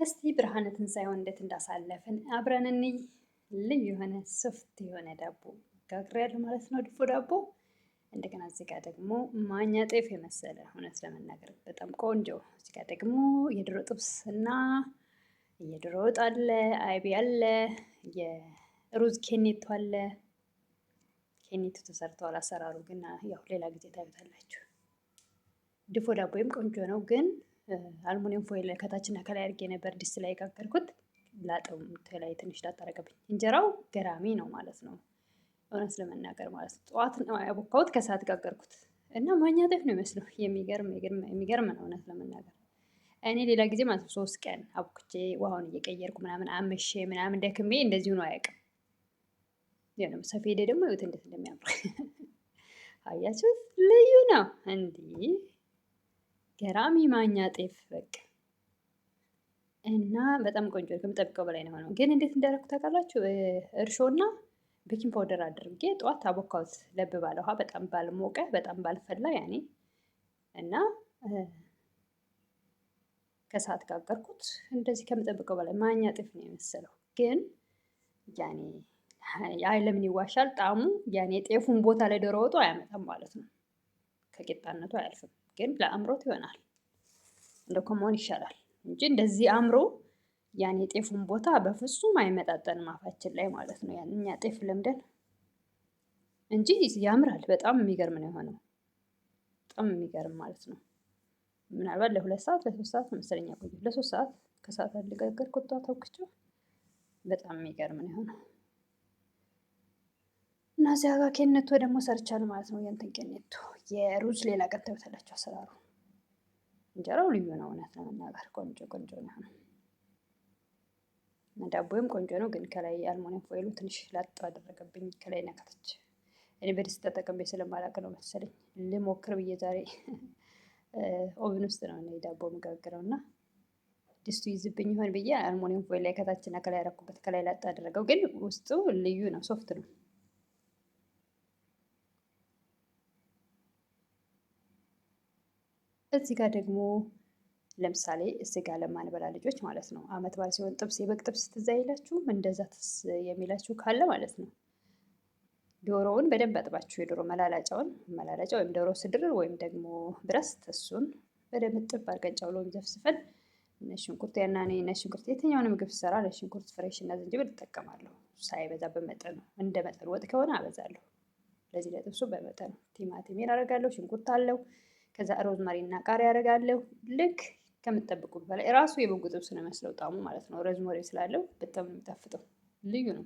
እስቲ ብርሃነ ትንሣኤውን እንዴት እንዳሳለፍን አብረን እንይ። ልዩ የሆነ ሶፍት የሆነ ዳቦ ጋግሬያለሁ ማለት ነው፣ ድፎ ዳቦ። እንደገና እዚህ ጋር ደግሞ ማኛ ጤፍ የመሰለ እውነት ለመናገር በጣም ቆንጆ። እዚህ ጋር ደግሞ የዶሮ ጥብስ እና የዶሮ ወጥ አለ፣ አይቤ አለ፣ የሩዝ ኬኔቶ አለ። ኬኔቶ ተሰርተዋል። አሰራሩ ግን ያው ሌላ ጊዜ ታዩታላችሁ። ድፎ ዳቦም ቆንጆ ነው ግን አልሙኒየም ፎይል ከታችና ከላይ አድርጌ ነበር ድስት ላይ የጋገርኩት። ላጠው ከላይ ትንሽ ላጣረገብኝ። እንጀራው ገራሚ ነው ማለት ነው፣ እውነት ለመናገር ማለት ነው። ጠዋት ነው ያቦካሁት፣ ከሰዓት ጋገርኩት እና ማኛ ጤፍ ነው የሚመስለው። የሚገርም ነው እውነት ለመናገር። እኔ ሌላ ጊዜ ማለት ነው 3 ቀን አቡክቼ ውሃውን እየቀየርኩ ምናምን አምሼ ምናምን ደክሜ እንደዚሁ ነው አያውቅም። ያው ሰፌዴ ደግሞ ይኸውት እንዴት እንደሚያምር አያችሁ፣ ልዩ ነው እንዲህ ገራሚ ማኛ ጤፍ በቃ እና በጣም ቆንጆ ከምጠብቀው በላይ ነው የሆነው። ግን እንዴት እንዳደረኩት ታውቃላችሁ? እርሾና ቤኪንግ ፓውደር አድርጌ ጠዋት አቦካሁት፣ ለብ ባለ ውሃ፣ በጣም ባልሞቀ በጣም ባልፈላ ያኔ እና ከሰዓት ጋገርኩት። እንደዚህ ከምጠብቀው በላይ ማኛ ጤፍ ነው የመሰለው። ግን ያኔ ለምን ይዋሻል ጣዕሙ ያኔ ጤፉን ቦታ ላይ ዶሮ ወጡ አያመጣም ማለት ነው። ከቂጣነቱ አያልፍም። ግን ለአምሮት ይሆናል እንደው ከመሆን ይሻላል እንጂ እንደዚህ አምሮ ያን የጤፉን ቦታ በፍጹም አይመጣጠንም አፋችን ላይ ማለት ነው። ያን እኛ ጤፍ ለምደን እንጂ ያምራል። በጣም የሚገርም ነው የሆነው። በጣም የሚገርም ማለት ነው። ምናልባት ለ2 ሰዓት ለ3 ሰዓት መሰለኝ ያቆየሁት። ለ3 ሰዓት ከሰዓት አልጋገርኩት ጠዋት አውክቼው። በጣም የሚገርም ነው የሆነው። እና እዚያ ጋር ኬኔቶ ደግሞ ሰርቻለሁ ማለት ነው። የእንትን ኬኔቶ የሩዝ ሌላ ቀን ታዩታላችሁ አሰራሩ። እንጀራው ልዩ ነው እውነት ለመናገር ቆንጆ ቆንጆ ነው። ዳቦዬም ቆንጆ ነው ግን ከላይ አልሙኒየም ፎይሉ ትንሽ ላጥ አደረገብኝ ከላይ እና ከታች። እኔ በድስት ተጠቅሜ ስለማላውቅ ነው መሰለኝ ልሞክር ብዬ ዛሬ ኦቭን ውስጥ ነው እኔ ዳቦ መጋገረው እና ድስቱ ይዝብኝ ይሆን ብዬ አልሙኒየም ፎይል ላይ ከታችና ከላይ ያደረኩበት ከላይ ላጥ አደረገው። ግን ውስጡ ልዩ ነው፣ ሶፍት ነው። እዚህ ጋር ደግሞ ለምሳሌ ስጋ ለማንበላ ልጆች ማለት ነው አመት በዓል ሲሆን ጥብስ፣ የበግ ጥብስ ትዝ አይላችሁም? እንደዛ ትዝ የሚላችሁ ካለ ማለት ነው ዶሮውን በደንብ አጥባችሁ የዶሮ መላላጫውን ወይም ዶሮ ስድር ወይም ደግሞ ብረስት እሱን በደንብ ጥብ አድርገን ጨውሎን ዘፍዝፈን ነጭ ሽንኩርት እና እኔ ነጭ ሽንኩርት የትኛውንም ምግብ ስሰራ ነጭ ሽንኩርት ፍሬሽ እና ዝንጅብል እጠቀማለሁ። ሳይበዛ በመጠኑ እንደ መጠኑ፣ ወጥ ከሆነ አበዛለሁ። ለዚህ ለጥብሱ በመጠኑ ቲማቲሜን አደርጋለሁ፣ ሽንኩርት አለው። ከዛ ሮዝማሪ እና ቃሪያ አደርጋለሁ። ልክ ከምትጠብቁት በላይ ራሱ የበጉ ጥብስ ነው የሚመስለው ጣዕሙ ማለት ነው። ሮዝማሪ ስላለው በጣም ነው የሚጣፍጠው፣ ልዩ ነው።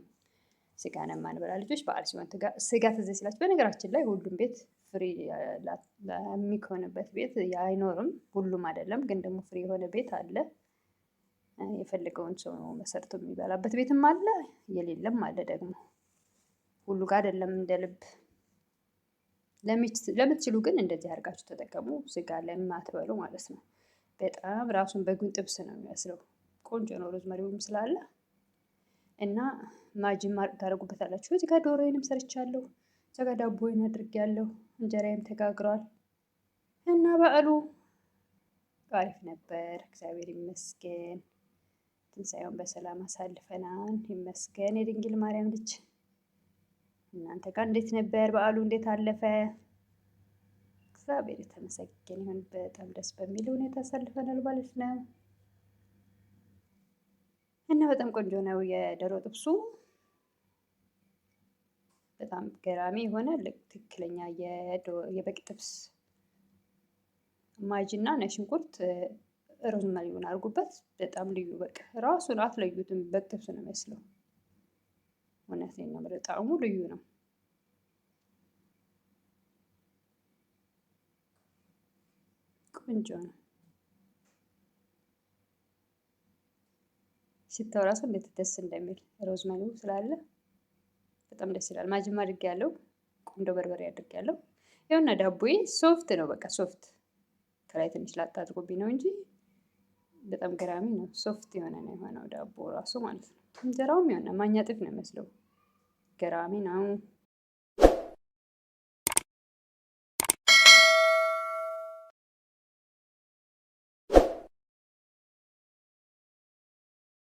ስጋ ለማንበላ ልጆች በዓል ሲሆን ስጋ ትዝ ሲላችሁ፣ በነገራችን ላይ ሁሉም ቤት ፍሪ ለሚሆንበት ቤት አይኖርም፣ ሁሉም አይደለም ግን ደግሞ ፍሪ የሆነ ቤት አለ። የፈለገውን ሰው መሰርቶ የሚበላበት ቤትም አለ፣ የሌለም አለ ደግሞ። ሁሉ ጋር አይደለም እንደ ልብ። ለምትችሉ ግን እንደዚህ አድርጋችሁ ተጠቀሙ፣ ስጋ ለማትበሉ ማለት ነው። በጣም ራሱን በጉን ጥብስ ነው የሚመስለው። ቆንጆ ነው፣ ሮዝመሪውም ስላለ እና ማጂን ታደርጉበታላችሁ። እዚህ ጋር ዶሮዬንም ሰርቻለሁ፣ እዚህ ጋር ዳቦዬን አድርጌያለሁ፣ እንጀራዬም ተጋግሯል እና በዓሉ አሪፍ ነበር፣ እግዚአብሔር ይመስገን። ትንሣኤውን በሰላም አሳልፈናል፣ ይመስገን የድንግል ማርያም ልጅ። እናንተ ጋር እንዴት ነበር በዓሉ? እንዴት አለፈ? እግዚአብሔር የተመሰገነ ይሁን። በጣም ደስ በሚል ሁኔታ አሳልፈናል ማለት ነው እና በጣም ቆንጆ ነው የዶሮ ጥብሱ። በጣም ገራሚ የሆነ ትክክለኛ የበግ ጥብስ። ማጂና ነጭ ሽንኩርት ሮዝመሪውን አድርጉበት። በጣም ልዩ በቃ ራሱን አትለዩትም። በግ ጥብስ ነው የሚመስለው። እውነቴን ነው የምልህ፣ ጣዕሙ ልዩ ነው። ቆንጆ ነው። ሽታው ራሱ እንዴት ደስ እንደሚል ሮዝመሪው ስላለ በጣም ደስ ይላል። ማጅም አድርጌያለሁ፣ ቁንዶ በርበሬ አድርጌያለሁ። ይኸውና ዳቦዬ ሶፍት ነው፣ በቃ ሶፍት። ከላይ ትንሽ ላጥ አድርጎብኝ ነው እንጂ በጣም ገራሚ ነው። ሶፍት የሆነ ነው ዳቦ ራሱ ማለት ነው። እንጀራውም የሆነ ማኛ ጤፍ ነው የሚመስለው። ገራሚ ነው።